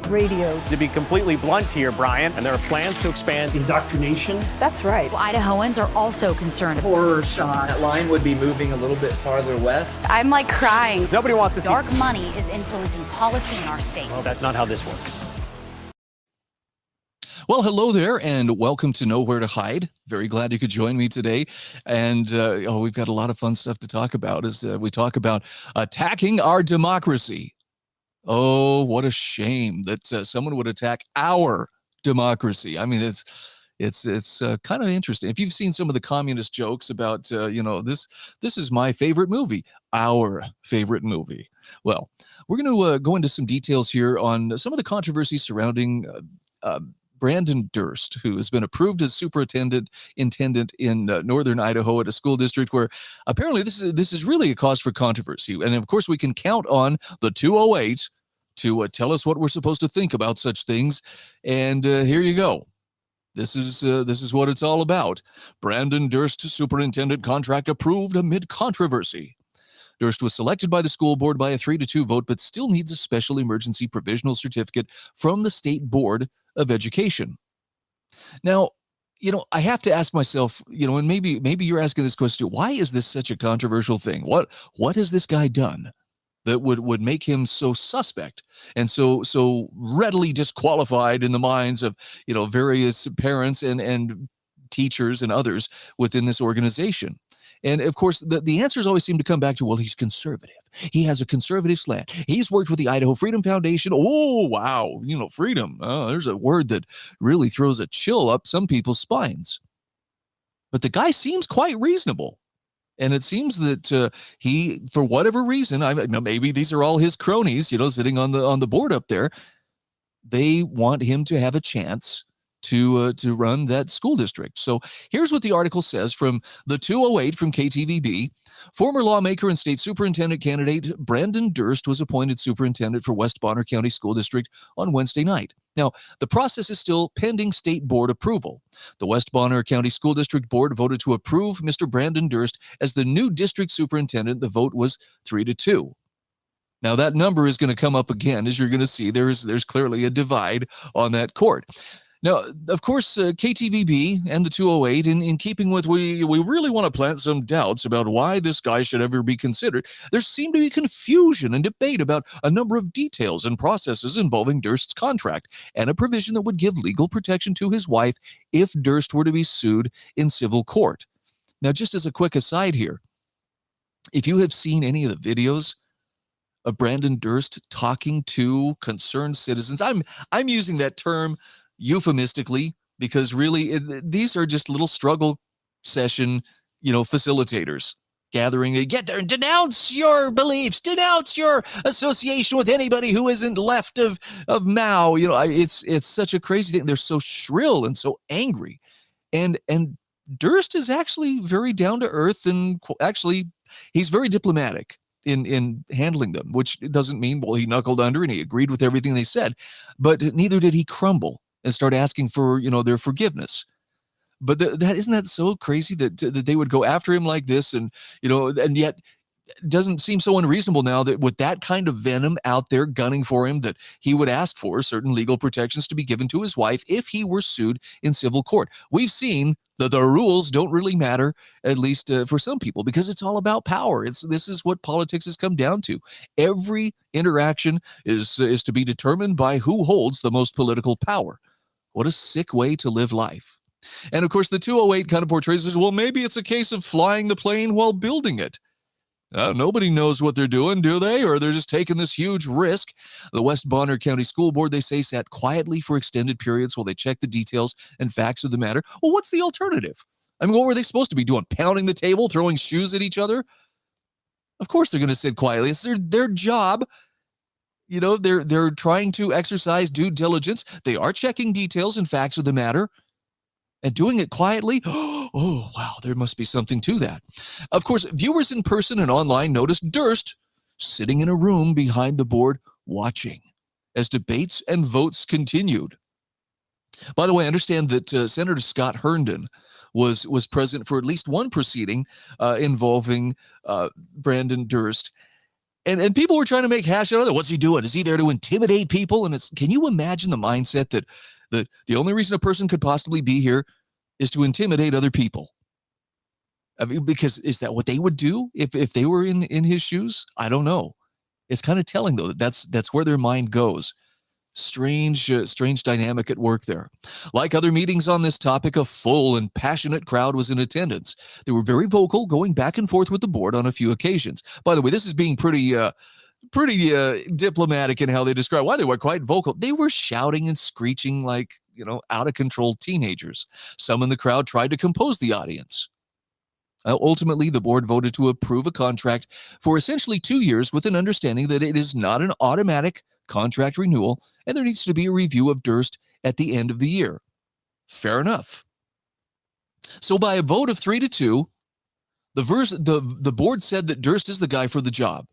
radio. To be completely blunt here, Brian, and there are plans to expand Indoctrination. That's right. Idahoans are also concerned. Horror shot. That line would be moving a little bit farther west. I'm like crying. Nobody wants to see Dark money is influencing policy in our state. Well, that's not how this works. Well, hello there, and welcome to Nowhere to Hide. Very glad you could join me today. And we've got a lot of fun stuff to talk about as we talk about attacking our democracy. Oh, what a shame that someone would attack our democracy. I mean, it's kind of interesting. If you've seen some of the communist jokes about, this is my favorite movie, our favorite movie. Well, we're going to go into some details here on some of the controversies surrounding Brandon Durst, who has been approved as superintendent in northern Idaho at a school district where apparently this is really a cause for controversy. And of course, we can count on the 208 to tell us what we're supposed to think about such things. And here you go. This is what it's all about. Brandon Durst superintendent contract approved amid controversy. Durst was selected by the school board by a 3-2 vote, but still needs a special emergency provisional certificate from the state board of education. Now, I have to ask myself, and maybe you're asking this question, why is this such a controversial thing? What has this guy done that would make him so suspect and so readily disqualified in the minds of, various parents and teachers and others within this organization? And of course, the answers always seem to come back to, well, he's conservative. He has a conservative slant. He's worked with the Idaho Freedom Foundation. Oh, wow. Freedom. There's a word that really throws a chill up some people's spines. But the guy seems quite reasonable. And it seems that he, for whatever reason, maybe these are all his cronies, sitting on the board up there. They want him to have a chance to run that school district. So here's what the article says from the 208 from KTVB. Former lawmaker and state superintendent candidate Brandon Durst was appointed superintendent for West Bonner County School District on Wednesday night. Now, the process is still pending state board approval. The West Bonner County School District Board voted to approve Mr. Brandon Durst as the new district superintendent. The vote was 3-2. Now, that number is going to come up again. As you're going to see, there's clearly a divide on that court. Now, of course, KTVB and the 208, in keeping with we really want to plant some doubts about why this guy should ever be considered, there seemed to be confusion and debate about a number of details and processes involving Durst's contract and a provision that would give legal protection to his wife if Durst were to be sued in civil court. Now, just as a quick aside here, if you have seen any of the videos of Brandon Durst talking to concerned citizens, I'm using that term euphemistically, because really these are just little struggle session, facilitators gathering to get there and denounce your beliefs, denounce your association with anybody who isn't left of Mao. It's such a crazy thing. They're so shrill and so angry, and Durst is actually very down to earth, and actually he's very diplomatic in handling them, which doesn't mean, well, he knuckled under and he agreed with everything they said, but neither did he crumble and start asking for, their forgiveness. But that isn't that so crazy that they would go after him like this, and yet it doesn't seem so unreasonable now that with that kind of venom out there gunning for him, that he would ask for certain legal protections to be given to his wife if he were sued in civil court. We've seen that the rules don't really matter, at least for some people, because it's all about power. This is what politics has come down to. Every interaction is to be determined by who holds the most political power. What a sick way to live life. And of course, the 208 kind of portrays this, well, maybe it's a case of flying the plane while building it. Nobody knows what they're doing, do they? Or they're just taking this huge risk. The West Bonner County School Board, they say, sat quietly for extended periods while they checked the details and facts of the matter. Well, what's the alternative? I mean, what were they supposed to be doing? Pounding the table, throwing shoes at each other? Of course they're going to sit quietly. It's their job. They're trying to exercise due diligence. They are checking details and facts of the matter and doing it quietly. Oh, wow, there must be something to that. Of course, viewers in person and online noticed Durst sitting in a room behind the board watching as debates and votes continued. By the way, I understand that Senator Scott Herndon was present for at least one proceeding involving Brandon Durst. And people were trying to make hash out of it. What's he doing? Is he there to intimidate people? And can you imagine the mindset that the only reason a person could possibly be here is to intimidate other people? I mean, because is that what they would do if they were in his shoes? I don't know. It's kind of telling, though, that that's where their mind goes. Strange dynamic at work there. Like other meetings on this topic, a full and passionate crowd was in attendance. They were very vocal, going back and forth with the board on a few occasions. By the way, this is being pretty diplomatic in how they describe why they were quite vocal. They were shouting and screeching like, out of control teenagers. Some in the crowd tried to compose the audience. Ultimately, the board voted to approve a contract for essentially 2 years with an understanding that it is not an automatic contract renewal, and there needs to be a review of Durst at the end of the year. Fair enough. So by a vote of 3-2, the board said that Durst is the guy for the job.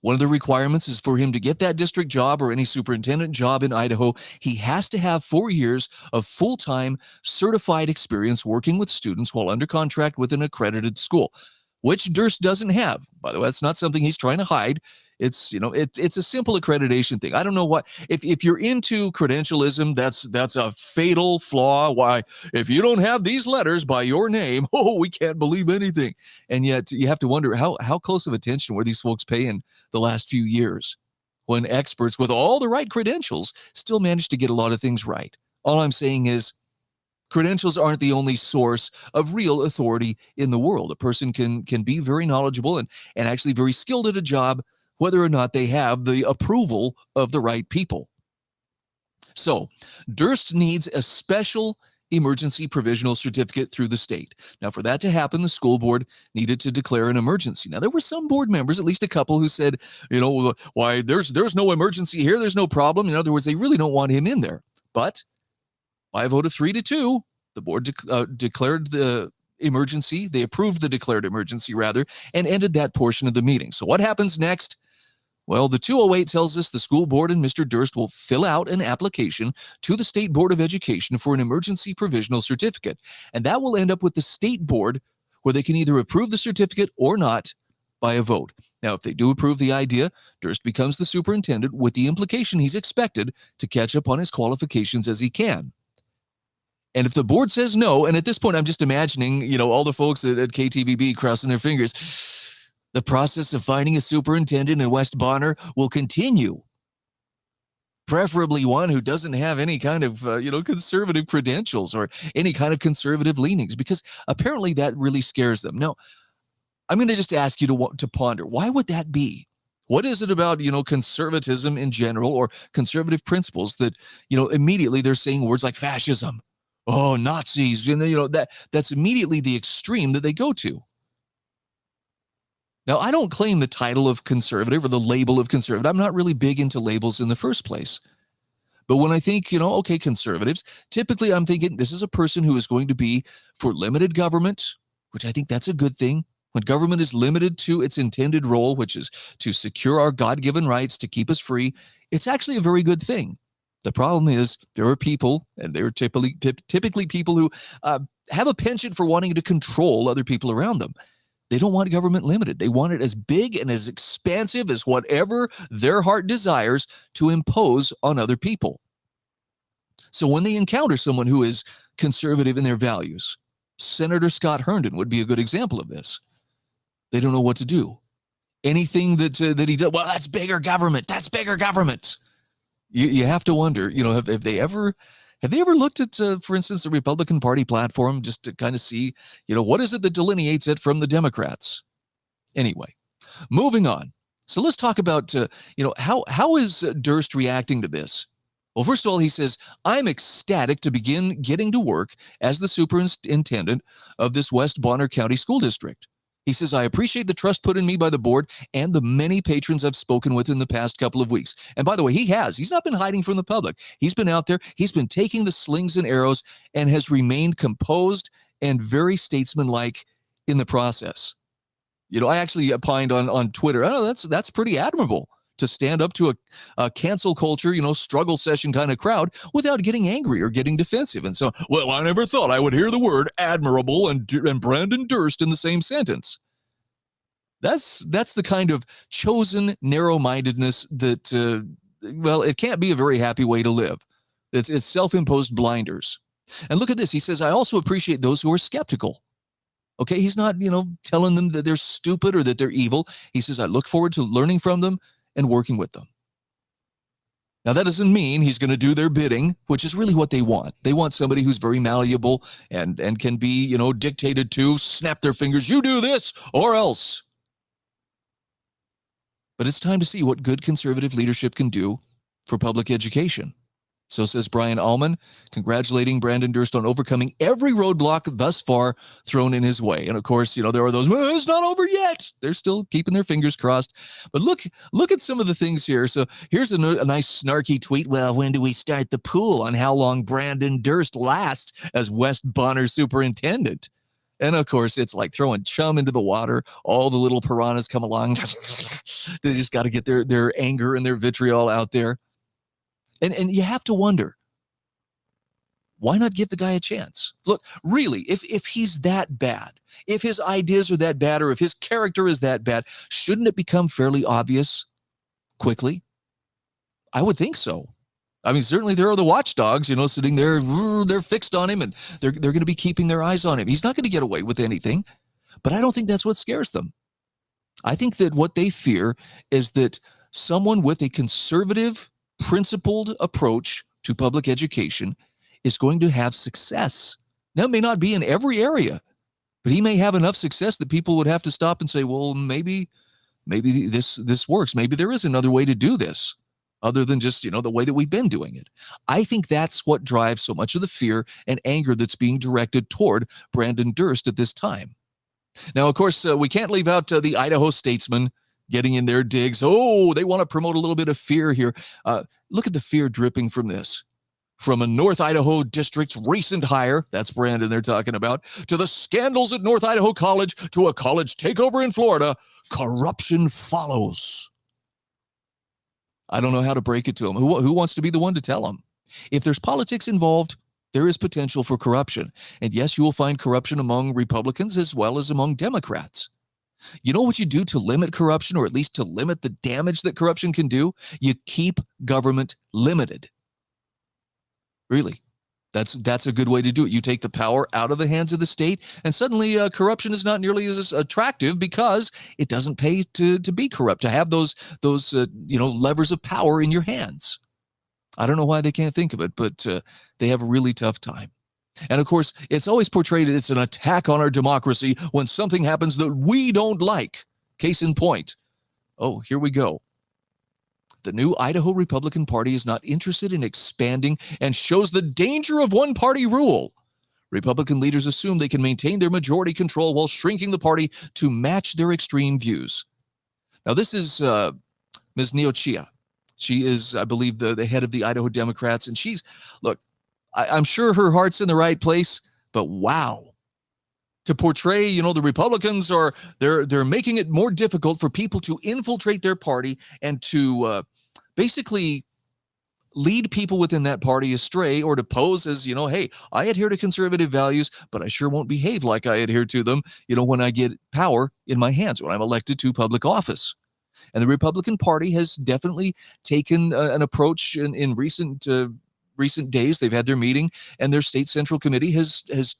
One of the requirements is for him to get that district job or any superintendent job in Idaho, he has to have 4 years of full-time certified experience working with students while under contract with an accredited school, which Durst doesn't have. By the way, that's not something he's trying to hide. It's, it's a simple accreditation thing. I don't know what, if you're into credentialism, that's a fatal flaw. Why, if you don't have these letters by your name, we can't believe anything. And yet you have to wonder how close of attention were these folks paying the last few years when experts with all the right credentials still managed to get a lot of things right. All I'm saying is credentials aren't the only source of real authority in the world. A person can be very knowledgeable and actually very skilled at a job, whether or not they have the approval of the right people. So Durst needs a special emergency provisional certificate through the state. Now, for that to happen, the school board needed to declare an emergency. Now, there were some board members, at least a couple, who said, why there's no emergency here, there's no problem. In other words, they really don't want him in there. But by a vote of 3-2, the board declared the emergency. They approved the declared emergency, rather, and ended that portion of the meeting. So what happens next? Well, the 208 tells us the school board and Mr. Durst will fill out an application to the State Board of Education for an emergency provisional certificate. And that will end up with the state board, where they can either approve the certificate or not by a vote. Now, if they do approve the idea, Durst becomes the superintendent, with the implication he's expected to catch up on his qualifications as he can. And if the board says no, and at this point I'm just imagining, all the folks at KTVB crossing their fingers, the process of finding a superintendent in West Bonner will continue. Preferably one who doesn't have any kind of, conservative credentials or any kind of conservative leanings, because apparently that really scares them. Now, I'm going to just ask you to ponder, why would that be? What is it about, conservatism in general or conservative principles that, immediately they're saying words like fascism, Nazis, that's immediately the extreme that they go to. Now, I don't claim the title of conservative or the label of conservative. I'm not really big into labels in the first place. But when I think, conservatives, typically I'm thinking this is a person who is going to be for limited government, which I think that's a good thing. When government is limited to its intended role, which is to secure our God-given rights, to keep us free, it's actually a very good thing. The problem is there are people, and they're typically people who have a penchant for wanting to control other people around them. They don't want government limited. They want it as big and as expansive as whatever their heart desires to impose on other people. So when they encounter someone who is conservative in their values, Senator Scott Herndon would be a good example of this. They don't know what to do. Anything that he does, well, that's bigger government. That's bigger government. You have to wonder, have they ever looked at, for instance, the Republican Party platform just to kind of see, what is it that delineates it from the Democrats? Anyway, moving on. So let's talk about, how is Durst reacting to this? Well, first of all, he says, I'm ecstatic to begin getting to work as the superintendent of this West Bonner County School District. He says, I appreciate the trust put in me by the board and the many patrons I've spoken with in the past couple of weeks. And by the way, he's not been hiding from the public. He's been out there. He's been taking the slings and arrows and has remained composed and very statesmanlike in the process. I actually opined on Twitter, that's pretty admirable to stand up to a cancel culture, struggle session kind of crowd without getting angry or getting defensive. And so, well, I never thought I would hear the word admirable and Brandon Durst in the same sentence. That's the kind of chosen narrow-mindedness that, well, it can't be a very happy way to live. It's self-imposed blinders. And look at this. He says, I also appreciate those who are skeptical. Okay, he's not, telling them that they're stupid or that they're evil. He says, I look forward to learning from them and working with them. Now, that doesn't mean he's going to do their bidding, which is really what they want. They want somebody who's very malleable and can be, dictated to, snap their fingers, you do this or else. But it's time to see what good conservative leadership can do for public education. So says Brian Allman, congratulating Brandon Durst on overcoming every roadblock thus far thrown in his way. And of course, there are those, well, it's not over yet. They're still keeping their fingers crossed. But look at some of the things here. So here's a nice snarky tweet. Well, when do we start the pool on how long Brandon Durst lasts as West Bonner superintendent? And of course, it's like throwing chum into the water. All the little piranhas come along. They just got to get their anger and their vitriol out there. And you have to wonder, why not give the guy a chance? Look, really, if he's that bad, if his ideas are that bad, or if his character is that bad, shouldn't it become fairly obvious quickly? I would think so. I mean, certainly there are the watchdogs, sitting there, they're fixed on him, and they're going to be keeping their eyes on him. He's not going to get away with anything, but I don't think that's what scares them. I think that what they fear is that someone with a conservative, principled approach to public education is going to have success. Now, it may not be in every area, but he may have enough success that people would have to stop and say, well, maybe this works. Maybe there is another way to do this other than just, the way that we've been doing it. I think that's what drives so much of the fear and anger that's being directed toward Brandon Durst at this time. Now, of course, we can't leave out the Idaho statesman getting in their digs. Oh, they want to promote a little bit of fear here. Look at the fear dripping from this. From a North Idaho district's recent hire, that's Brandon they're talking about, to the scandals at North Idaho College, to a college takeover in Florida, corruption follows. I don't know how to break it to him. Who wants to be the one to tell him? If there's politics involved, there is potential for corruption. And yes, you will find corruption among Republicans as well as among Democrats. You know what you do to limit corruption, or at least to limit the damage that corruption can do? You keep government limited. Really, that's a good way to do it. You take the power out of the hands of the state, and suddenly corruption is not nearly as attractive because it doesn't pay to be corrupt, to have those levers of power in your hands. I don't know why they can't think of it, but they have a really tough time. And of course, it's always portrayed as it's an attack on our democracy when something happens that we don't like. Case in point. Oh, here we go. The new Idaho Republican Party is not interested in expanding and shows the danger of one-party rule. Republican leaders assume they can maintain their majority control while shrinking the party to match their extreme views. Now, this is Ms. Neochia. She is, I believe, the head of the Idaho Democrats, and I'm sure her heart's in the right place, but wow. To portray, the Republicans they're making it more difficult for people to infiltrate their party and to basically lead people within that party astray, or to pose as, hey, I adhere to conservative values, but I sure won't behave like I adhere to them, when I get power in my hands, when I'm elected to public office. And the Republican Party has definitely taken an approach in recent days. They've had their meeting, and their state central committee has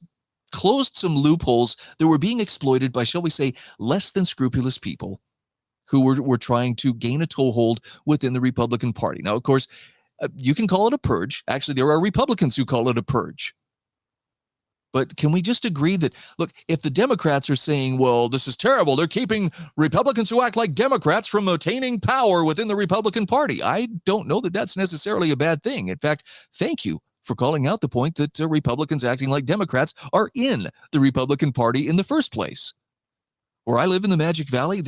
closed some loopholes that were being exploited by, shall we say, less than scrupulous people who were trying to gain a toehold within the Republican Party. Now, of course, you can call it a purge. Actually, there are Republicans who call it a purge. But can we just agree that, look, if the Democrats are saying, well, this is terrible, they're keeping Republicans who act like Democrats from attaining power within the Republican Party, I don't know that that's necessarily a bad thing. In fact, thank you for calling out the point that Republicans acting like Democrats are in the Republican Party in the first place. Where I live in the Magic Valley,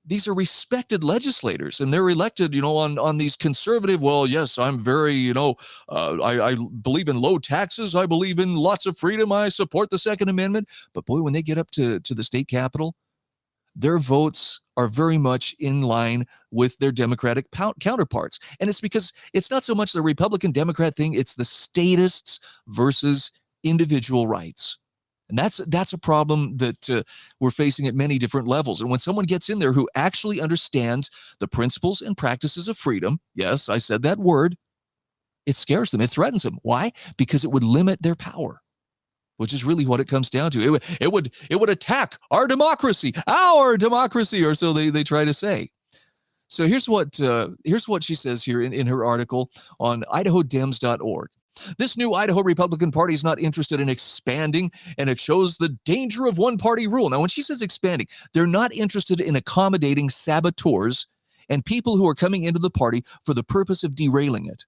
these are respected legislators, and they're elected, on these conservative, well, yes, I'm very, I believe in low taxes. I believe in lots of freedom. I support the Second Amendment. But boy, when they get up to the state capitol, their votes are very much in line with their Democratic counterparts. And it's because it's not so much the Republican-Democrat thing. It's the statists versus individual rights. And that's a problem that we're facing at many different levels. And when someone gets in there who actually understands the principles and practices of freedom, yes, I said that word, it scares them. It threatens them. Why? Because it would limit their power, which is really what it comes down to. It would attack our democracy, or so they try to say. So here's what she says here in her article on idahodems.org. This new Idaho Republican Party is not interested in expanding, and it shows the danger of one-party rule. Now, when she says expanding, they're not interested in accommodating saboteurs and people who are coming into the party for the purpose of derailing it.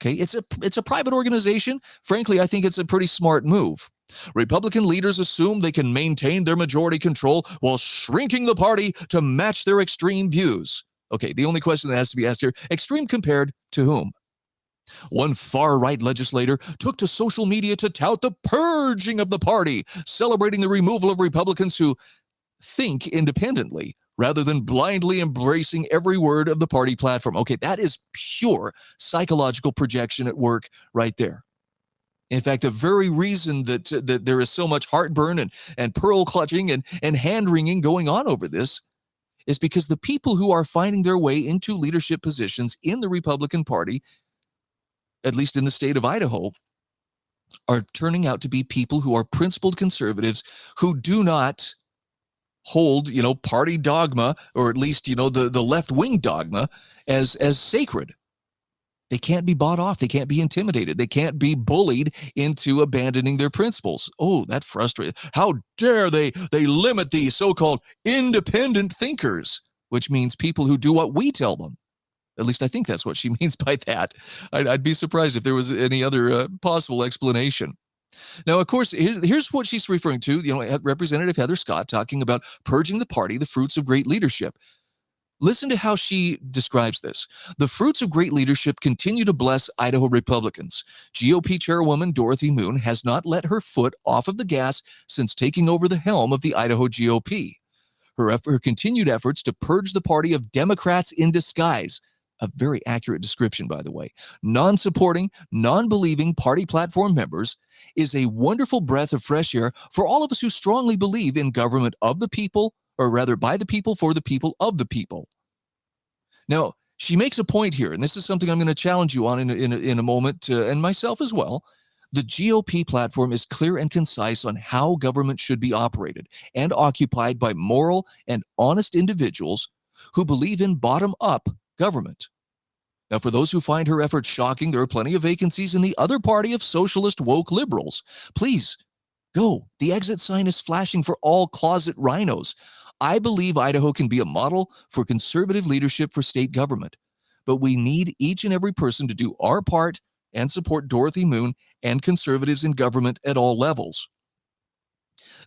Okay, it's a private organization. Frankly, I think it's a pretty smart move. Republican leaders assume they can maintain their majority control while shrinking the party to match their extreme views. Okay, the only question that has to be asked here, extreme compared to whom? One far-right legislator took to social media to tout the purging of the party, celebrating the removal of Republicans who think independently rather than blindly embracing every word of the party platform. Okay, that is pure psychological projection at work right there. In fact, the very reason that there is so much heartburn and pearl clutching and hand-wringing going on over this is because the people who are finding their way into leadership positions in the Republican Party, at least in the state of Idaho, are turning out to be people who are principled conservatives who do not hold, party dogma, or at least, the left-wing dogma as sacred. They can't be bought off. They can't be intimidated. They can't be bullied into abandoning their principles. Oh, that frustrates. How dare they limit these so-called independent thinkers, which means people who do what we tell them. At least I think that's what she means by that. I'd be surprised if there was any other possible explanation. Now, of course, here's what she's referring to, Representative Heather Scott talking about purging the party, the fruits of great leadership. Listen to how she describes this. The fruits of great leadership continue to bless Idaho Republicans. GOP Chairwoman Dorothy Moon has not let her foot off of the gas since taking over the helm of the Idaho GOP. Her continued efforts to purge the party of Democrats in disguise, a very accurate description, by the way, non-supporting, non-believing party platform members, is a wonderful breath of fresh air for all of us who strongly believe in government of the people, or rather by the people, for the people, of the people. Now, she makes a point here, and this is something I'm going to challenge you on in a moment, and myself as well. The GOP platform is clear and concise on how government should be operated and occupied by moral and honest individuals who believe in bottom-up government. Now, for those who find her efforts shocking, there are plenty of vacancies in the other party of socialist woke liberals. Please, go. The exit sign is flashing for all closet rhinos. I believe Idaho can be a model for conservative leadership for state government, but we need each and every person to do our part and support Dorothy Moon and conservatives in government at all levels.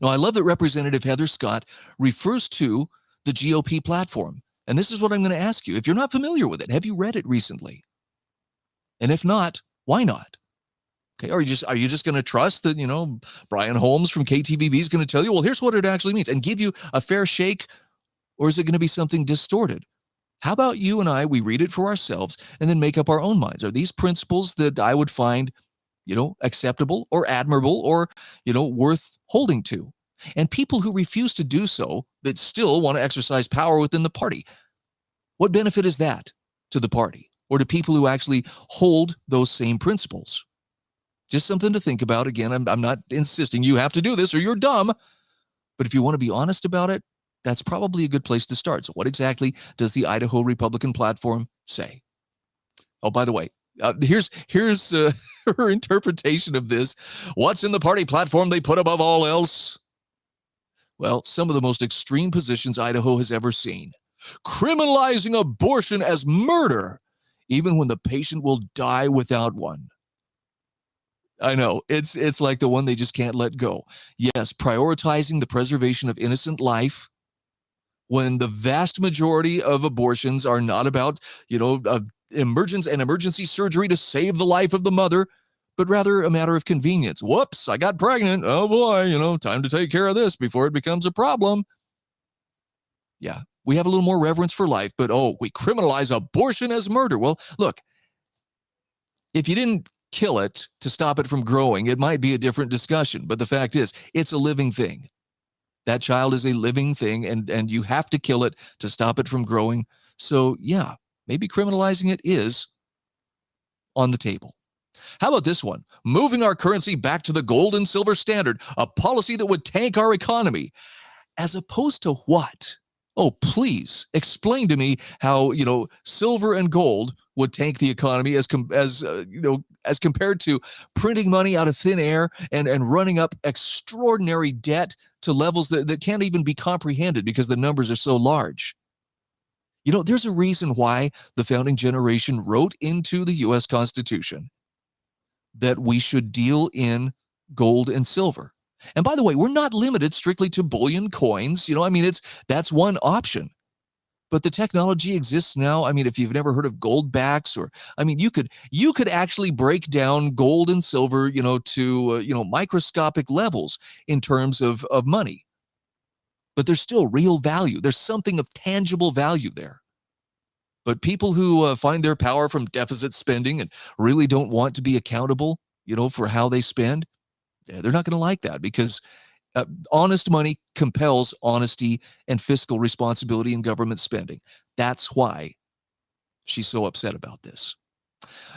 Now, I love that Representative Heather Scott refers to the GOP platform. And this is what I'm going to ask you. If you're not familiar with it, have you read it recently? And if not, why not? Okay, are you just going to trust that, Brian Holmes from KTVB is going to tell you, well, here's what it actually means, and give you a fair shake, or is it going to be something distorted? How about you and I, we read it for ourselves and then make up our own minds? Are these principles that I would find, acceptable or admirable or, worth holding to? And people who refuse to do so, but still want to exercise power within the party, what benefit is that to the party or to people who actually hold those same principles? Just something to think about. Again, I'm not insisting you have to do this or you're dumb, but if you want to be honest about it, that's probably a good place to start. So what exactly does the Idaho Republican platform say? Oh, by the way, here's her interpretation of this. What's in the party platform they put above all else? Well, some of the most extreme positions Idaho has ever seen. Criminalizing abortion as murder, even when the patient will die without one. I know, it's like the one they just can't let go. Yes, prioritizing the preservation of innocent life when the vast majority of abortions are not about, emergency surgery to save the life of the mother, but rather a matter of convenience. Whoops, I got pregnant. Oh boy, time to take care of this before it becomes a problem. Yeah, we have a little more reverence for life, but we criminalize abortion as murder. Well, look, if you didn't kill it to stop it from growing, it might be a different discussion. But the fact is, it's a living thing. That child is a living thing, and you have to kill it to stop it from growing. So, yeah, maybe criminalizing it is on the table. How about this one? Moving our currency back to the gold and silver standard, a policy that would tank our economy. As opposed to what? Oh, please explain to me how, silver and gold would tank the economy as compared to printing money out of thin air and running up extraordinary debt to levels that can't even be comprehended because the numbers are so large. There's a reason why the founding generation wrote into the U.S. Constitution that we should deal in gold and silver. And by the way, we're not limited strictly to bullion coins. That's one option. But the technology exists now. If you've never heard of gold backs, you could actually break down gold and silver, to microscopic levels in terms of money. But there's still real value. There's something of tangible value there. But people who find their power from deficit spending and really don't want to be accountable, for how they spend, they're not going to like that, because honest money compels honesty and fiscal responsibility in government spending. That's why she's so upset about this.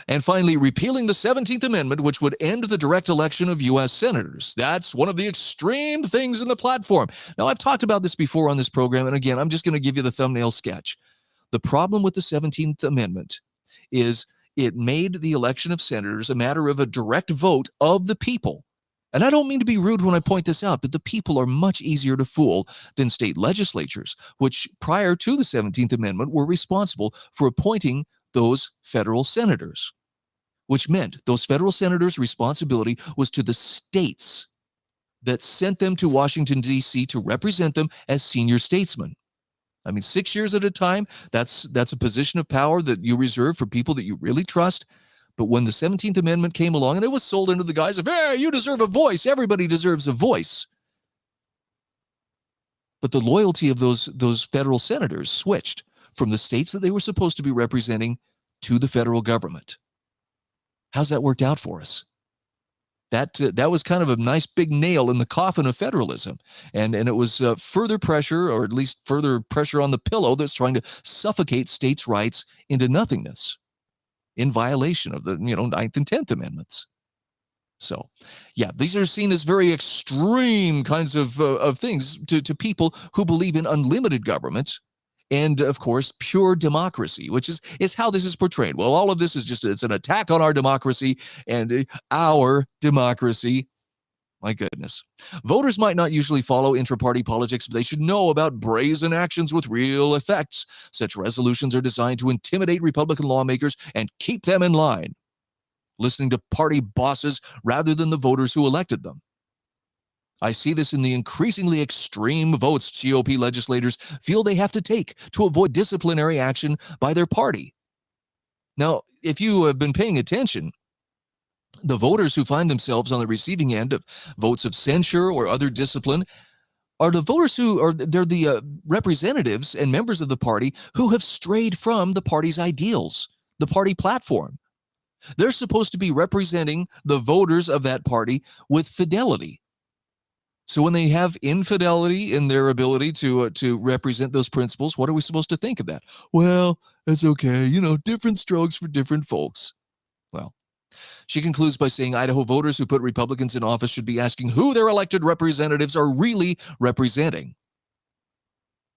And finally, repealing the 17th Amendment, which would end the direct election of U.S. senators. That's one of the extreme things in the platform. Now, I've talked about this before on this program, and again, I'm just going to give you the thumbnail sketch. The problem with the 17th Amendment is it made the election of senators a matter of a direct vote of the people. And I don't mean to be rude when I point this out, but the people are much easier to fool than state legislatures, which prior to the 17th Amendment were responsible for appointing those federal senators, which meant those federal senators' responsibility was to the states that sent them to Washington, D.C. to represent them as senior statesmen. 6 years at a time, that's a position of power that you reserve for people that you really trust. But when the 17th Amendment came along, and it was sold into the guise of, hey, you deserve a voice. Everybody deserves a voice. But the loyalty of those federal senators switched from the states that they were supposed to be representing to the federal government. How's that worked out for us? That was kind of a nice big nail in the coffin of federalism. And it was further pressure, or at least further pressure on the pillow that's trying to suffocate states' rights into nothingness, in violation of the 9th and 10th Amendments. So, yeah, these are seen as very extreme kinds of things to people who believe in unlimited government and, of course, pure democracy, which is how this is portrayed. Well, all of this is it's an attack on our democracy and our democracy. My goodness. Voters might not usually follow intra-party politics, but they should know about brazen actions with real effects. Such resolutions are designed to intimidate Republican lawmakers and keep them in line, listening to party bosses rather than the voters who elected them. I see this in the increasingly extreme votes GOP legislators feel they have to take to avoid disciplinary action by their party. Now, if you have been paying attention, the voters who find themselves on the receiving end of votes of censure or other discipline are the voters they're the representatives and members of the party who have strayed from the party's ideals, the party platform. They're supposed to be representing the voters of that party with fidelity. So when they have infidelity in their ability to represent those principles, what are we supposed to think of that? Well, it's okay, different strokes for different folks. Well, she concludes by saying Idaho voters who put Republicans in office should be asking who their elected representatives are really representing.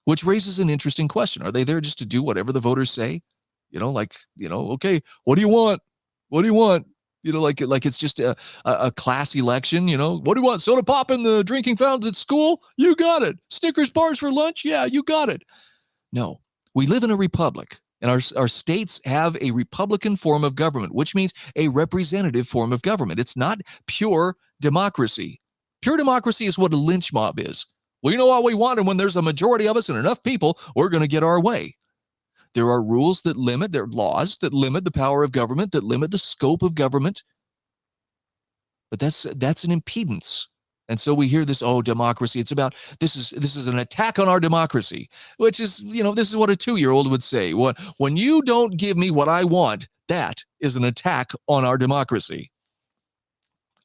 Which raises an interesting question. Are they there just to do whatever the voters say? Okay, what do you want? What do you want? Like it's just a class election, What do you want? Soda pop in the drinking fountains at school? You got it. Snickers bars for lunch? Yeah, you got it. No, we live in a republic, and our states have a Republican form of government, which means a representative form of government. It's not pure democracy. Pure democracy is what a lynch mob is. Well, you know what we want, and when there's a majority of us and enough people, we're going to get our way. There are rules that limit, there are laws that limit the power of government, that limit the scope of government. But that's an impedance. And so we hear this, democracy. It's about, this is an attack on our democracy, which is, this is what a 2-year-old would say. When you don't give me what I want, That is an attack on our democracy.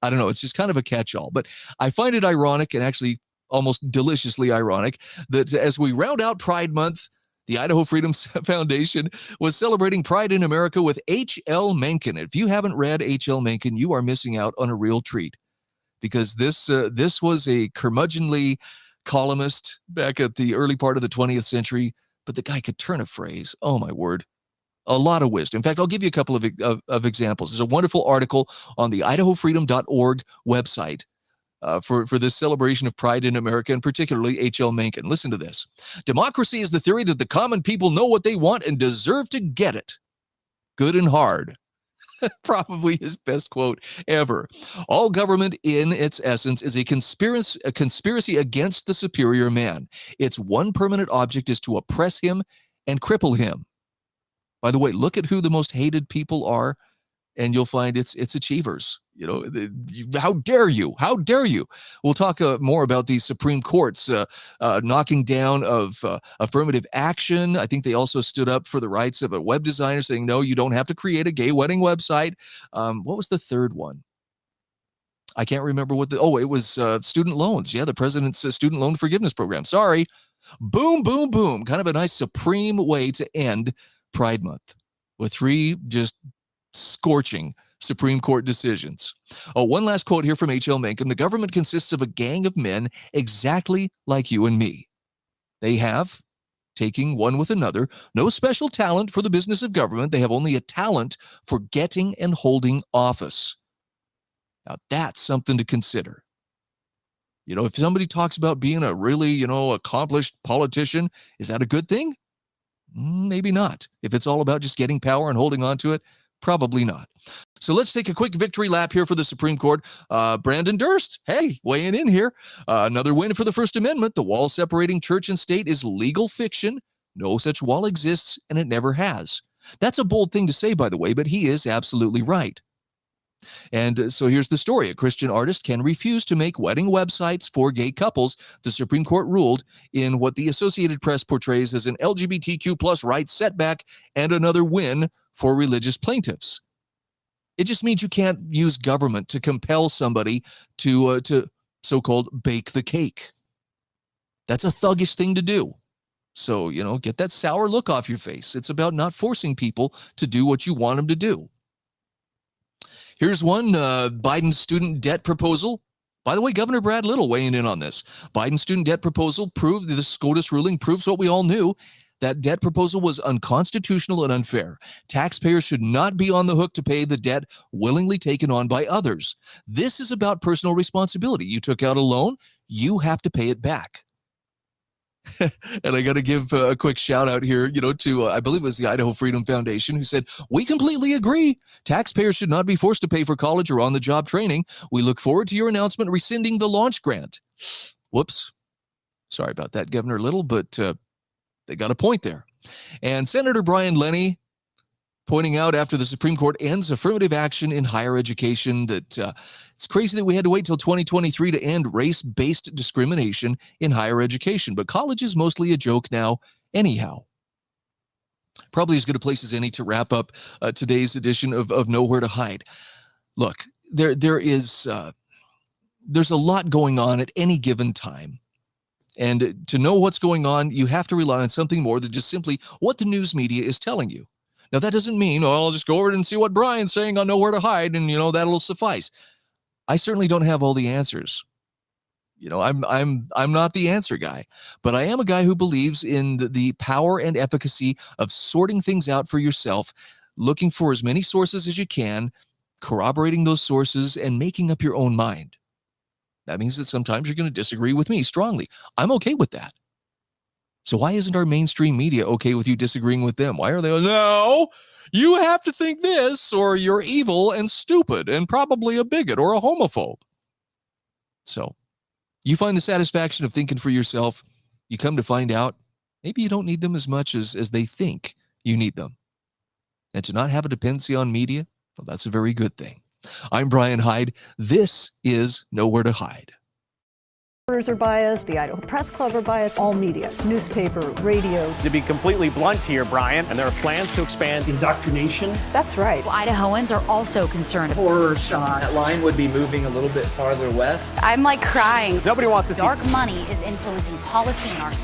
I don't know. It's just kind of a catch-all. But I find it ironic, and actually almost deliciously ironic, that as we round out Pride Month, the Idaho Freedom Foundation was celebrating Pride in America with H.L. Mencken. If you haven't read H.L. Mencken, you are missing out on a real treat, because this was a curmudgeonly columnist back at the early part of the 20th century, but the guy could turn a phrase. Oh, my word. A lot of wisdom. In fact, I'll give you a couple of examples. There's a wonderful article on the idahofreedom.org website for this celebration of Pride in America, and particularly H.L. Mencken. Listen to this. Democracy is the theory that the common people know what they want and deserve to get it. Good and hard. Probably his best quote ever. All government in its essence is a conspiracy against the superior man. Its one permanent object is to oppress him and cripple him. By the way, look at who the most hated people are, and you'll find it's achievers. You know, how dare you? How dare you? We'll talk more about the Supreme Court's knocking down of affirmative action. I think they also stood up for the rights of a web designer, saying, no, you don't have to create a gay wedding website. What was the third one? I can't remember what it was student loans. Yeah, the president's student loan forgiveness program. Sorry. Boom, boom, boom. Kind of a nice supreme way to end Pride Month with 3 just scorching Supreme Court decisions. Oh, one last quote here from H.L. Mencken. The government consists of a gang of men exactly like you and me. They have, taking one with another, no special talent for the business of government. They have only a talent for getting and holding office. Now, that's something to consider. You know, if somebody talks about being a really, accomplished politician, is that a good thing? Maybe not. If it's all about just getting power and holding on to it, probably not. So let's take a quick victory lap here for the Supreme Court. Brandon Durst, hey, weighing in here. Another win for the First Amendment. The wall separating church and state is legal fiction. No such wall exists, and it never has. That's a bold thing to say, by the way, but he is absolutely right. And so here's the story. A Christian artist can refuse to make wedding websites for gay couples. The Supreme Court ruled in what the Associated Press portrays as an LGBTQ plus rights setback and another win for religious plaintiffs. It just means you can't use government to compel somebody to so-called bake the cake. That's a thuggish thing to do. So, get that sour look off your face. It's about not forcing people to do what you want them to do. Here's one, Biden's student debt proposal. By the way, Governor Brad Little weighing in on this. Biden's student debt proposal proved, the SCOTUS ruling proves what we all knew, that debt proposal was unconstitutional and unfair. Taxpayers should not be on the hook to pay the debt willingly taken on by others. This is about personal responsibility. You took out a loan, you have to pay it back. And I got to give a quick shout out here, to, I believe it was the Idaho Freedom Foundation, who said, we completely agree. Taxpayers should not be forced to pay for college or on-the-job training. We look forward to your announcement rescinding the launch grant. Whoops. Sorry about that, Governor Little, but they got a point there. And Senator Brian Lenny pointing out after the Supreme Court ends affirmative action in higher education that it's crazy that we had to wait till 2023 to end race-based discrimination in higher education. But college is mostly a joke now anyhow. Probably as good a place as any to wrap up today's edition of Nowhere to Hide. Look, there's a lot going on at any given time. And to know what's going on, you have to rely on something more than just simply what the news media is telling you. Now, that doesn't mean, I'll just go over and see what Brian's saying on Nowhere to Hide, and, that'll suffice. I certainly don't have all the answers. I'm not the answer guy, but I am a guy who believes in the power and efficacy of sorting things out for yourself, looking for as many sources as you can, corroborating those sources, and making up your own mind. That means that sometimes you're going to disagree with me strongly. I'm okay with that. So why isn't our mainstream media okay with you disagreeing with them? Why are they, no, you have to think this, or you're evil and stupid and probably a bigot or a homophobe. So you find the satisfaction of thinking for yourself. You come to find out maybe you don't need them as much as they think you need them. And to not have a dependency on media, well, that's a very good thing. I'm Brian Hyde. This is Nowhere to Hide. Reporters are biased, the Idaho Press Club are biased, all media, newspaper, radio. To be completely blunt here, Brian, and there are plans to expand indoctrination. That's right. Idahoans are also concerned. Horror shot. That line would be moving a little bit farther west. I'm like crying. Nobody wants to see Dark money is influencing policy in our state.